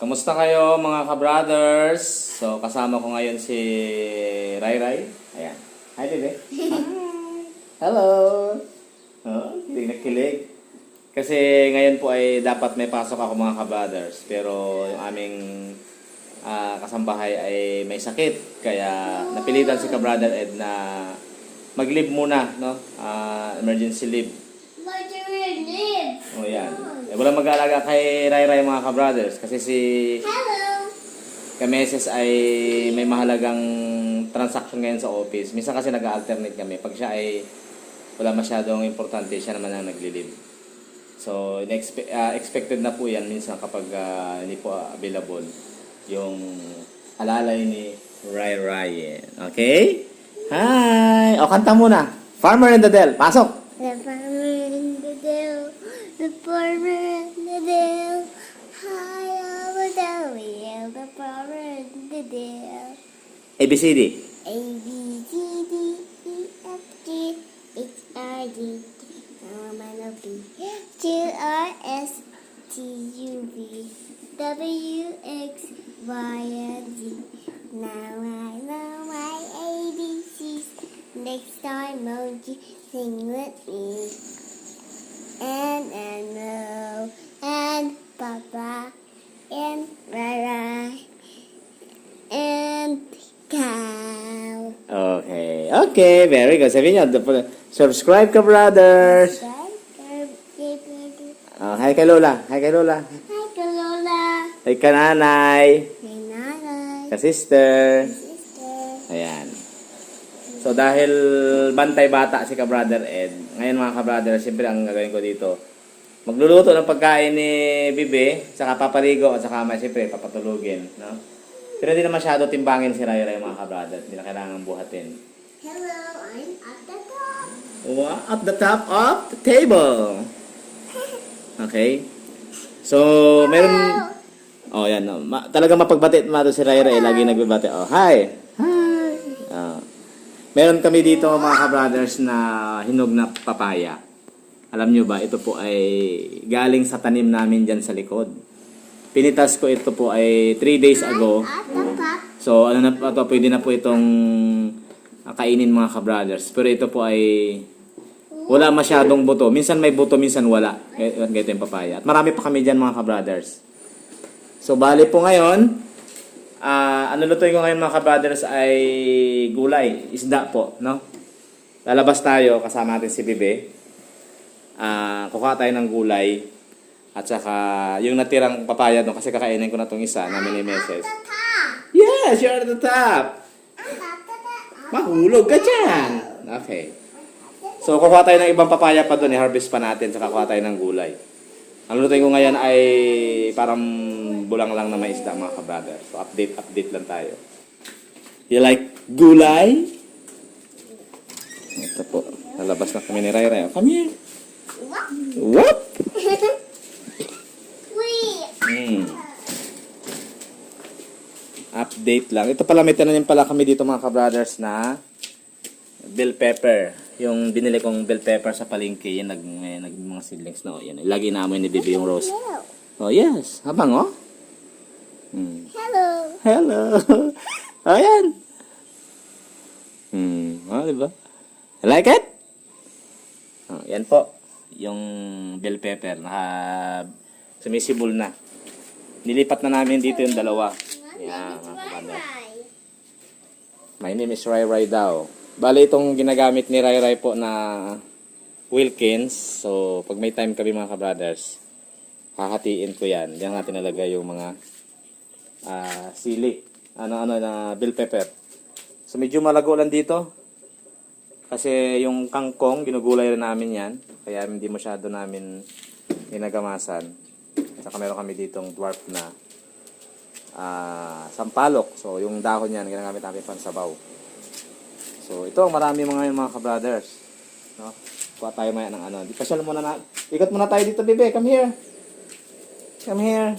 Kamusta kayo mga ka-brothers? So, kasama ko ngayon si Rai Rai. Ayan. Hi, bebe. Hi. Hello. Oh, hindi nakilig. Kasi ngayon po ay dapat may pasok ako mga ka-brothers. Pero yung aming kasambahay ay may sakit. Kaya napilitan si ka-brother Ed na mag-leave muna, no? Emergency leave. Oh, yan. Eh, walang mag-aalaga kay Rai Rai mga ka-brothers. Kasi si Kameses ay may mahalagang transaction ngayon sa office. Minsan kasi nag-alternate kami. Pag siya ay wala masyadong importante, siya naman ang nagli-leave. So, expected na po yan minsan kapag hindi po available yung alalay ni Rai Rai. Okay? Hi! O, kanta muna. Farmer in the Dell. Pasok! The farmer in the dell, the farmer in the dell, high over the wheel, the farmer in the dell. ABCD. A, B, C, D, E, F, G, H, I, J, K, Q, R, S, T, U, V, W, X, Y, and Z. Now I know my ABCs. Next time, won't you sing with me? And no, and Papa, and Rara, and Cow. Okay. Okay, very good. Sabi niyo, subscribe ka, brothers. Hi kay Lola. Hi kay Lola. Hi, Kalola. Hi ka nanay. Hi, Nanay. Ka sister. Sister. Ayan. So, dahil bantay bata si ka-brother Ed, ngayon mga ka-brother, siyempre ang gagawin ko dito, magluluto ng pagkain ni Bibe, saka papaligo, at saka siyempre papatulugin. No? Pero hindi na masyado timbangin si Rai Rai mga ka-brother. Hindi na kailangan buhatin. Hello, I'm at the top. Wow, at the top of the table. Okay? So, meron... Oh, yan. No. Talaga mapagbati si Rai Rai. Lagi nagbabati. Oh, hi! Hi! Meron kami dito mga ka-brothers na hinog na papaya. Alam nyo ba, ito po ay galing sa tanim namin dyan sa likod. Pinitas ko ito po ay 3 days ago. At the top. So, ano na po ito, pwede na po itong kainin mga ka-brothers. Pero ito po ay wala masyadong buto. Minsan may buto, minsan wala. Ganito yung papaya. At marami pa kami dyan mga ka-brothers. So, bali po ngayon, ano lutuin ko ngayon mga ka-brothers ay gulay, isda po, no? Lalabas tayo, kasama natin si Bibe. Kukuha tayo ng gulay. At saka, yung natirang papaya doon, kasi kakainin ko na itong isa, namin ni Meses. Yes, you're at the top! Mahulog ka dyan! Okay. So, kukuha tayo ng ibang papaya pa doon, i-harvest pa natin, saka kukuha tayo ng gulay. Ang lutuin ko ngayon ay parang bulang lang na may isda mga ka-brother. So, update lang tayo. You like gulay? Ito po. Lalabas na kami ni Rai Rai. Come here. What? Update lang. Ito pala, may tinanim pala kami dito mga ka-brothers na bell pepper. Yung binili kong bell pepper sa palengke, yan nag mga seedlings na. Yan. Lagi naamoy ni Bibi yung rose. Oh, yes. Habang, oh. Hello. Hello. Ayan. Oh, diba? Like it? Oh, yan po. Yung bell pepper. Sumisibol na. Nilipat na namin dito yung dalawa. Yan, mga kapatid. My name is Rai Rai daw. Bali itong ginagamit ni Rai Rai po na Wilkins. So, pag may time kami mga ka-brothers, hahatiin ko yan. Diyan natin nalagay yung mga sili. Na bell pepper. So, medyo malago lang dito. Kasi yung kangkong, ginugulay rin namin yan. Kaya hindi masyado namin ginagamasan. Saka meron kami ditong dwarf na sampalok. So, yung dahon yan, ginagamit namin pansabaw. So, ito ang marami mga ka-brothers. No? Kuha tayo maya ng ano. Di pasyal muna na. Ikot muna tayo dito, Bebe. Come here. Come here.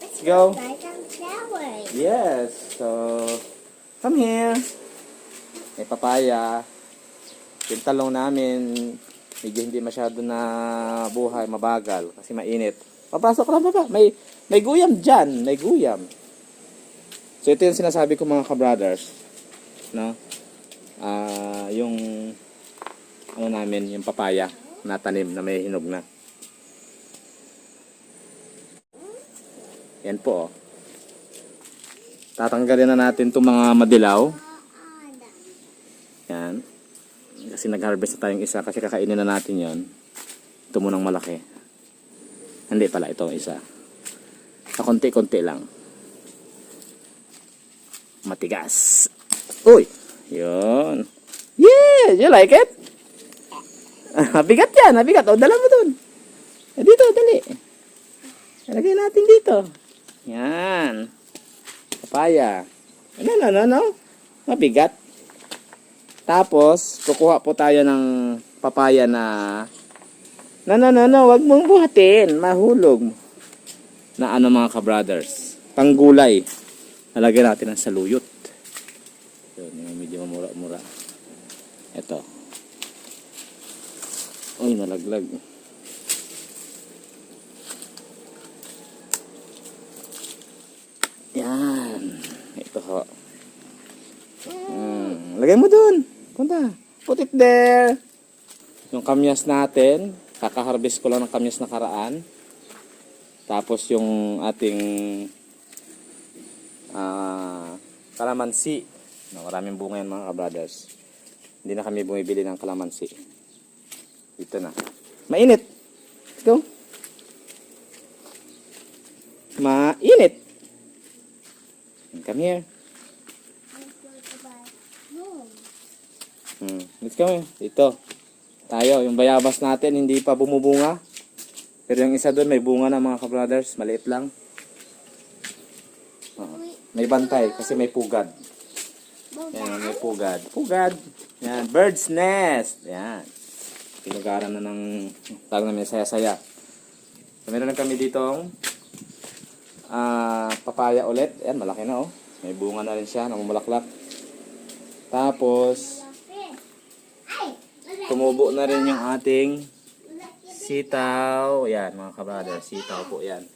Let's go. Buy some flowers. Yes. So, come here. May papaya. Yung talong namin, medyo hindi masyado na buhay, mabagal. Kasi mainit. Papasok lang baba. May guyam dyan. May guyam. So, ito yung sinasabi ko mga ka-brothers. No? Yung ano namin, yung papaya na tanim na may hinog na. Yan po, oh. Tatanggalin na natin itong mga madilaw. Yan. Kasi nag-harvest na tayong isa kasi kakainin na natin yon. Ito munang malaki. Hindi pala, ito isa. Sa konti-konti lang. Matigas. Uy! Yun. Yeah! You like it? Mabigat yan, mabigat. O, dala mo dun. Dito, dali. Lagay natin dito. Yan. Papaya. Ano? Mabigat. Tapos, kukuha po tayo ng papaya na wag mong buhatin. Mahulog. Na ano mga ka-brothers. Panggulay. Nalagyan natin ng saluyot. Yun, yung medyo mura-mura. Ito. Uy, nalaglag. Yan. Ito ho. Lagay mo dun. Punta. Put it there. Yung kamyas natin. Kaka-harvest ko lang ng kamyas na karaan. Tapos yung ating kalamansi. No, maraming bunga yan mga ka-brothers. Hindi na kami bumibili ng kalamansi. Dito na. Mainit. Let's go. Mainit. Come here. Let's go. Dito. Tayo. Yung bayabas natin hindi pa bumubunga. Pero yung isa doon may bunga na mga ka-brothers. Maliit lang. May bantay kasi may pugad. Yan, may pugad. Pugad. Yan, bird's nest. Yan. Pinugaran na ng tawag namin saya-saya. So, meron lang kami ditong papaya ulit. Yan, malaki na oh. May bunga na rin siya, namumulaklak. Tapos, tumubo na rin yung ating sitaw. Yan, mga ka-brother. Sitaw po yan.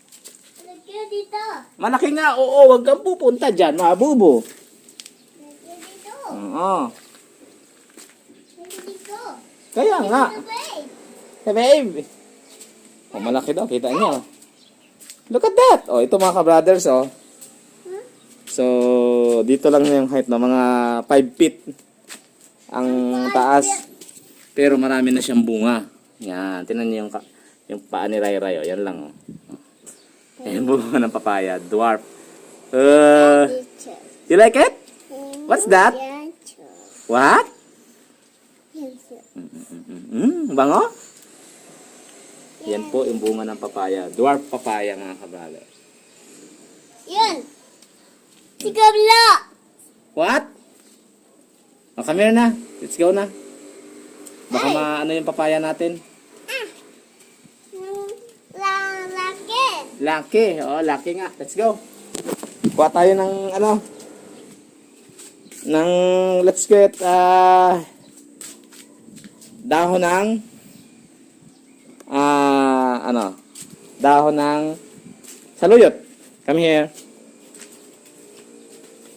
Dito. Malaki nga, oo. Huwag kang pupunta dyan, mabubo. Dito. Oo. Dito. Kaya nga. Hey. Hey, babe. Oh, malaki daw. Kita niyo. Look at that. Oh, ito mga ka-brothers, oh. So, dito lang yung height na mga 5 feet ang taas. Pero marami na siyang bunga. Yan. Tingnan niyo yung paa ni Ray Ray, oh. Yan lang, oh. Ayan, bunga ng papaya. Dwarf. You like it? What's that? What? Bango? Yan po yung bunga ng papaya. Dwarf papaya mga kabrother. Yan. Si Kabla. What? O, come here na. Let's go na. Baka maano yung papaya natin. Laki. Laki. O, laki nga. Let's go. Kuha tayo ng ano. Let's get dahon ng dahon ng saluyot. Come here.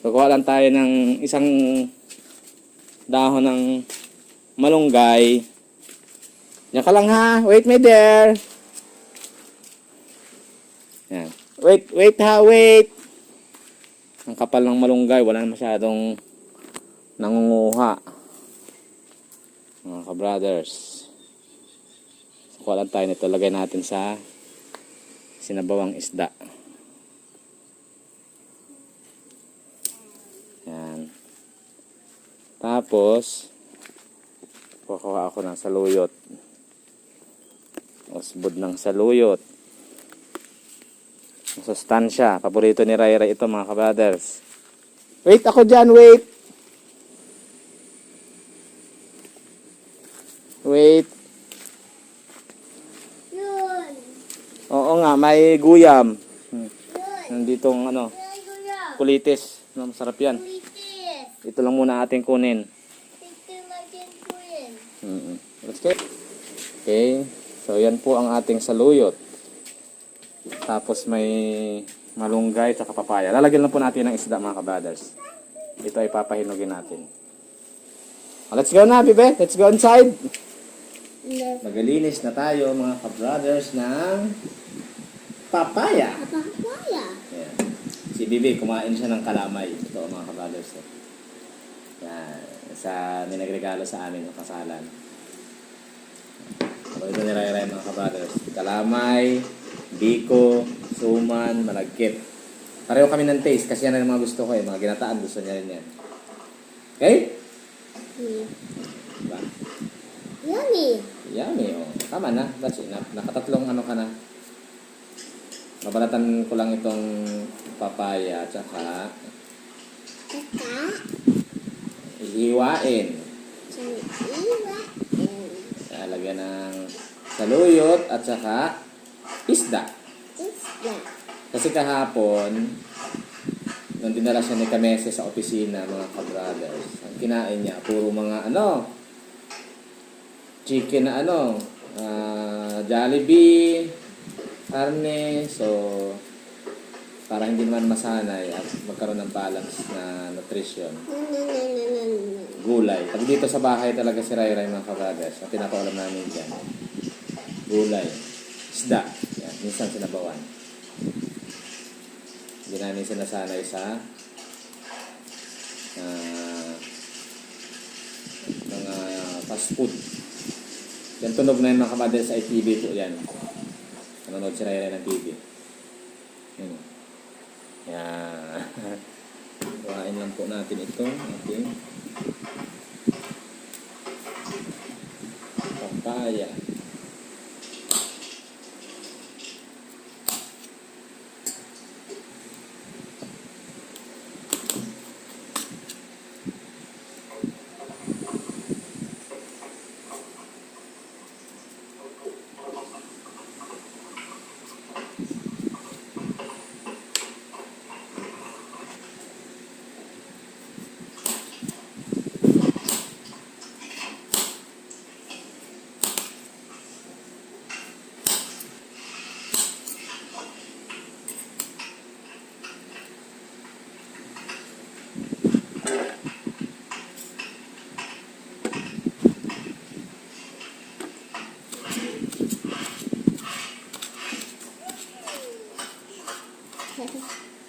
Kukuha lang tayo ng isang dahon ng malunggay. Diyan ka lang ha. Wait me there. Yan. Wait ha, wait. Ang kapal ng malunggay, wala na masyadong nangunguha. Mga ka-brothers. Kuha lang tayo nito. Lagay natin sa sinabawang isda. Yan. Tapos, kukuha ako ng saluyot. Usbod ng saluyot. Sustansya. Paborito ni Ray Ray ito mga ka-brothers. Wait ako dyan, wait. Wait. Yun. Oo nga, may guyam. Yun. Nanditong ano, kulitis. Masarap yan. Kulitis. Ito lang muna ating kunin. Ito natin po yan. Let's get. Okay. So yan po ang ating saluyot. Tapos may malunggay at papaya. Lalagyan lang po natin ng isda mga kabrothers. Ito ay papahinugin natin. Let's go na, Bibe. Let's go inside. Magalinis na tayo mga kabrothers ng papaya. Papaya. Ayan. Si Bibi, kumain siya ng kalamay. Ito mga kabrothers. Yan. May nagregalo sa amin ng kasalan. Ito niray-ray mga kabrothers. Kalamay, biko, suman, malagkit. Pareho kami ng taste kasi yan ang mga gusto ko eh. Mga ginataan gusto niya rin yan. Okay? Diba? Yummy. Yummy, oh. Tama na. That's enough. Nakatatlong ano ka na. Mabalatan ko lang itong papaya at saka ihiwain. Lalagyan ng saluyot at saka isda. Kasi kahapon, nung dinala siya ni Kamese sa opisina, mga kabrothers, ang kinain niya, puro mga chicken na Jollibee, karne, so para hindi naman masanay at magkaroon ng balance na nutrition. Gulay. Pag dito sa bahay talaga si Ray mga kabrothers, ang pinapaulam namin dyan. Gulay. Isda. Yan. Minsan sinabawan. Hindi namin sinasanay sa mga fast food. Yan tunog na yung mga kabrothers sa ITV po yan. Nanonood si Ray ng TV. Yan. Yan. Kuhain lang po natin ito. Okay. Papaya.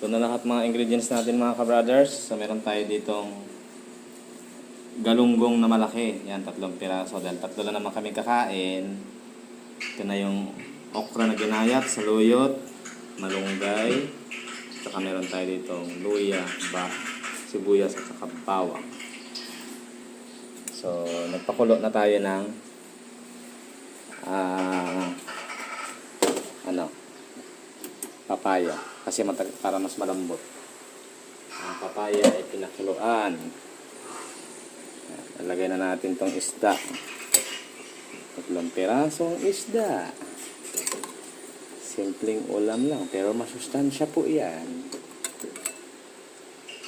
Ito na lahat mga ingredients natin mga kabrothers. So meron tayo ditong galunggong na malaki. Yan, 3 piraso. Dahil 3 na naman kami kakain. Ito na yung okra na ginayat, saluyot, malunggay. Saka meron tayo ditong luya, sibuyas at saka bawang. So nagpakulo na tayo ng papaya. Kasi para mas malambot. Ang papaya ay pinakuluan. Nalagay na natin tong isda. 3 pirasong isda. Simpleng ulam lang, pero masustansya po yan.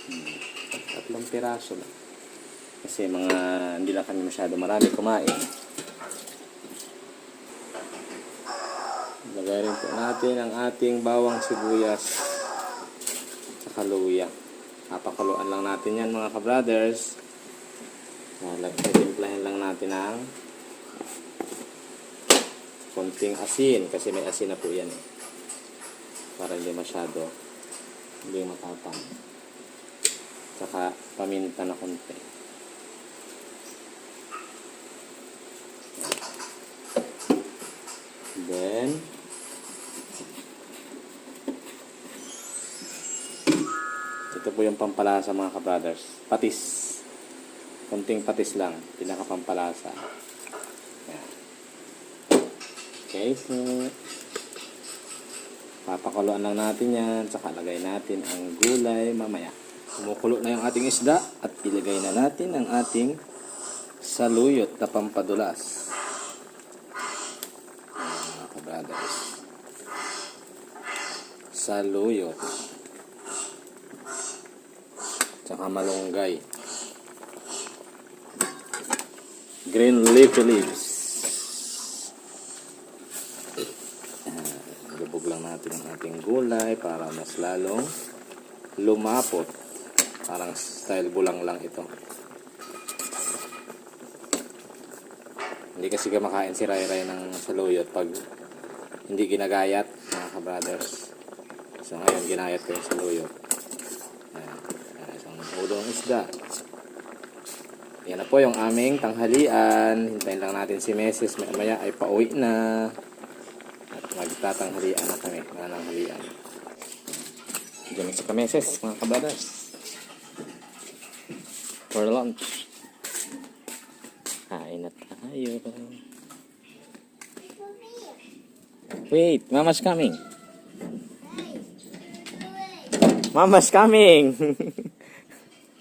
3 piraso lang. Kasi hindi lang kami masyado marami kumain. Lagay rin po natin ang ating bawang sibuyas at luya. Papakuluan lang natin yan mga kabrothers. Timplahin lang natin ng konting asin kasi may asin na po yan para hindi masyado matapang. Saka paminta na konti. Then ito po yung pampalasa mga kabrothers. Patis. Konting patis lang. Pinakapampalasa. Yan. Okay po. Papakuluan lang natin yan. Saka lagay natin ang gulay mamaya. Kumukulo na yung ating isda. At ilagay na natin ang ating saluyot na pampadulas. Mga kabrothers. Saluyot. Saka malunggay. Green leafy leaves. Lubog lang natin. natin ang ating gulay para mas lalong lumapot. Parang style bulang lang ito. Hindi kasi kumakain si Ray Ray ng saluyot pag hindi ginagayat, mga ka-brothers. So ngayon, ginayat ko yung saluyot. Ayan. Isang ulong isda. Yan na po yung aming tanghalian. Hintayin lang natin si Mrs. Maya ay pauwi na. At magtatanghalian na kami. Mananghalian. Diyan si Mrs. mga ka-brothers. For lunch. Kain na tayo. Wait, Mama's coming. Mama's coming.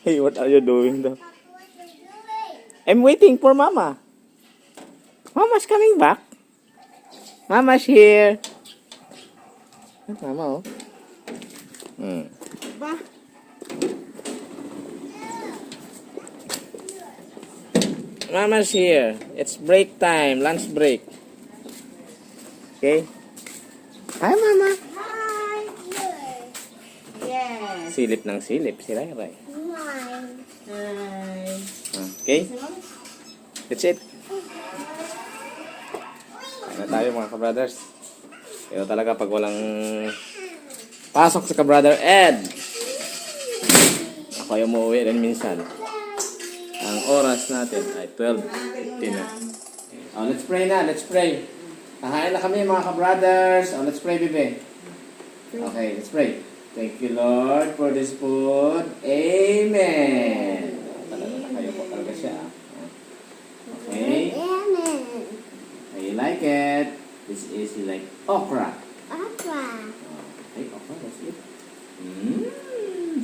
Hey, what are you doing though? I'm waiting for Mama. Mama's coming back. Mama's here. Mama, oh. Ba? Mama's here. It's break time. Lunch break. Okay? Hi, Mama. Hi, Yes. Silip ng silip. Si Ray Ray. mine. Hi. Okay? That's it. Kain na tayo mga ka-brothers. Ito talaga pag walang pasok sa ka-brother Ed. Ako yung umuwi rin minsan. Ang oras natin ay 12:15 na. Oh, let's pray na. Let's pray. Kahain na kami mga ka-brothers. Oh, let's pray, Bibi. Okay, let's pray. Thank you, Lord, for this food. Amen. Talaga kayo po talaga siya. Okay. Amen. You like it. This is like okra. Aqua. Okay, okra, that's it.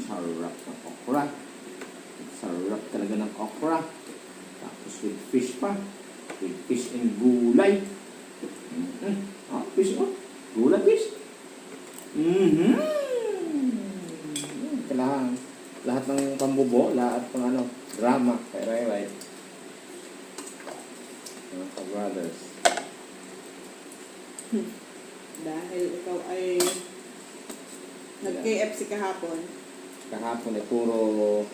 Sarap ng okra. Sarap talaga ng okra. Tapos with fish pa. With fish and gulay. Oh, fish oh. Gulay fish. Kailangan lahat ng pambubo, lahat ng ano, drama. Kaya right. Mga brothers. Dahil ikaw ay nag-KFC kahapon. Kahapon ay puro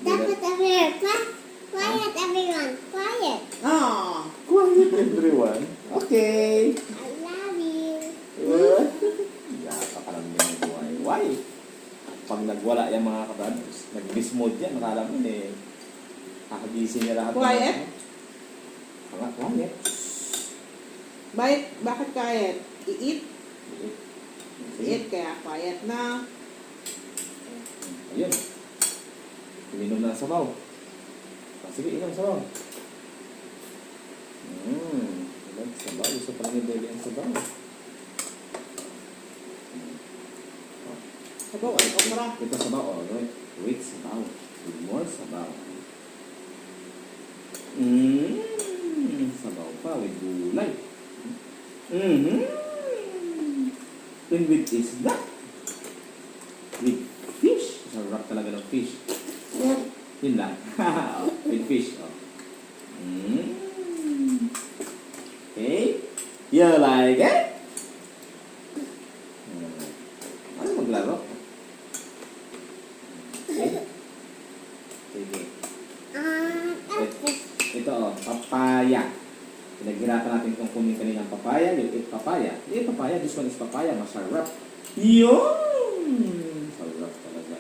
Dapat quiet everyone. Quiet. Ah! quiet everyone. Okay. I love you. Yata ka lang din ng buhay. Why? Pag nagwala yung mga kabrothers, nag-dismode yan, nakala mo eh. Kakagising niya lahat. Quiet? Quiet. Bakit quiet? I-eat? I-eat kaya quiet na. Ayun. Uminom na ng sabaw. Sige, inom sabaw. Sabaw. Gusto pa lang yung baby ang sabaw. Sabaw, ay okra. Ito sabaw. Oh, wait, sabaw. With more sabaw. Sabaw pa with gulay. Then with isda. With fish. Sarap talaga ng fish. Yun lang. With fish. Oh. Okay. You like it? Ano maglaro? Okay. Sige. Ito oh, papaya. Pinaghirapan natin itong kunin kaninang papaya. You eat papaya. You eat papaya. This one is papaya. Masarap. Yun! Sarap talaga.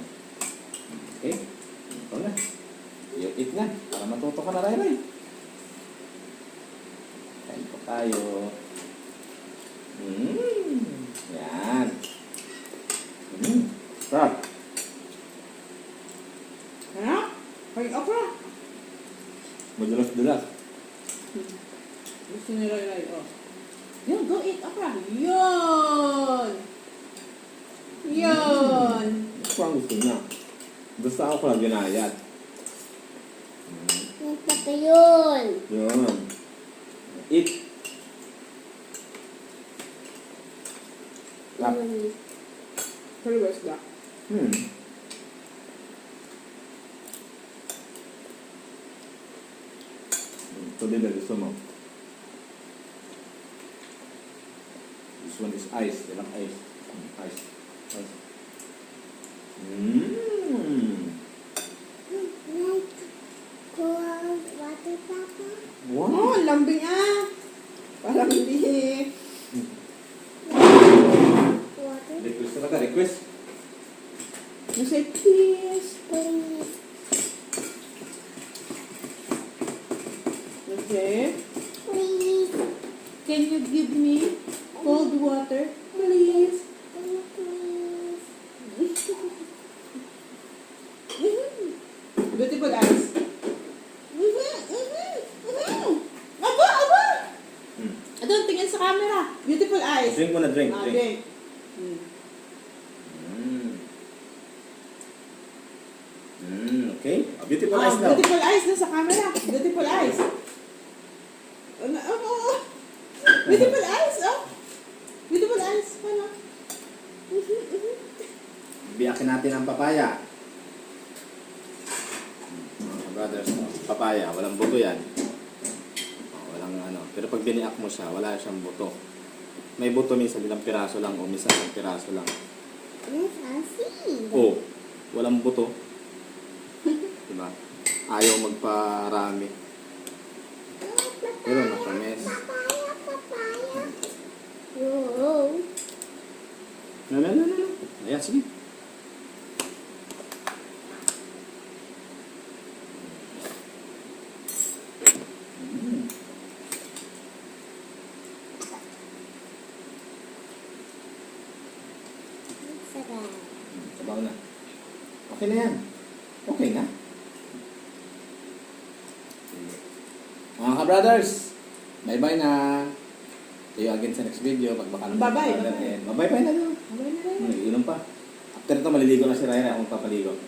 Okay. Ito na. You eat na. Para matuto ka na rin. Kain po tayo. Yan. Sarap. Ano? Ay, okra. Madulas-dulas. Gusto ni Roy Roy, oh. Yun, go eat okra. Yun! Yun! Ito ang gusto niya. Gusto ako lang ginayat. Ito pa yun. Yun. Eat. Lap. Pero where's that? Ito din na gusto mo. This one is ice. They like ice. Ice. Ice. Mmm. Like cold water, Papa. Oh, Wow. ang lambing ah. Parang hindi. Water, Request talaga, request. You say, please. please. Okay. Please. Can you give me cold water? Please. Please. Beautiful eyes. Aba, aba! Hmm. Don't tingin sa camera. Beautiful eyes. Drink mo na, drink. Ah, Drink. drink. Okay. Oh, beautiful eyes daw. Beautiful eyes na sa camera. Beautiful eyes. Ano, oh. Beautiful eyes, oh. Beautiful eyes. Ano? Biyakin natin ang papaya. Mga brothers, no? Papaya, walang buto yan. Walang ano. Pero pag biniak mo siya, wala siyang buto. May buto minsan ilang piraso lang o minsan isang piraso lang. Yes, I see. O, walang buto. Diba? Ayaw magparami. Pero matamis. Papaya, papaya. Whoa. No. Ayan, sige. Sarap. Sabaw na. Okay na yan. Okay na. Mga ka-brothers, bye-bye na. See you again sa next video. Pag baka Bye-bye, Bye-bye na daw. Abay na rin. Inom pa. After ito, maliligo na si Ryan. Akong papaligo.